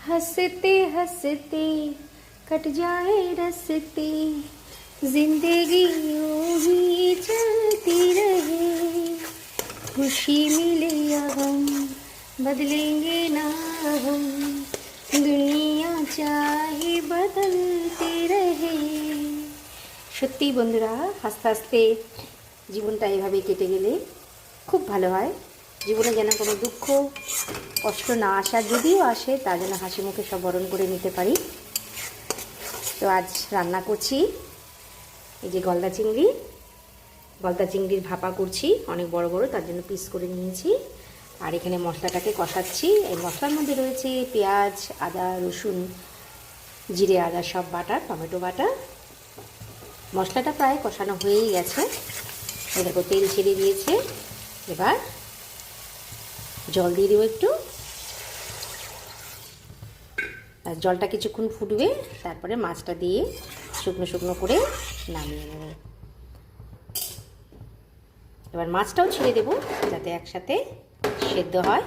हंसते हंसते कट जाए रस्ते, जिंदगी यूं ही चलती रहे, खुशी मिले या गम बदलेंगे ना हम, দুনিয়া চাহে বদলতে রহে। সত্যি বন্ধুরা, আস্তে আস্তে জীবনটা এভাবে কেটে গেলে খুব ভালো হয়। জীবনে যেন কোনো দুঃখ কষ্ট না আসা, যদিও আসে তা যেন হাসি মুখে সব বরণ করে নিতে পারি। তো আজ রান্না করছি এই যে গলদা চিংড়ির ভাপা করছি, অনেক বড় বড়, তার জন্য পিস করে নিয়েছি। আর এখানে মশলাটাকে কষাচ্ছি। এই মশলার মধ্যে রয়েছে পেঁয়াজ, আদা, রসুন, জিরে, আদা সব বাটা, টমেটো বাটা। মশলাটা প্রায় কষানো হয়েই গেছে। এই দেখো তেল ছেড়ে দিয়েছে। এবার জল দিয়ে দেবো একটু, আর জলটা কিছুক্ষণ ফুটবে, তারপরে মাছটা দিয়ে শুকনো শুকনো করে নামিয়ে নেব। এবার মাছটাও ছেড়ে দেবো যাতে একসাথে সেদ্ধ হয়।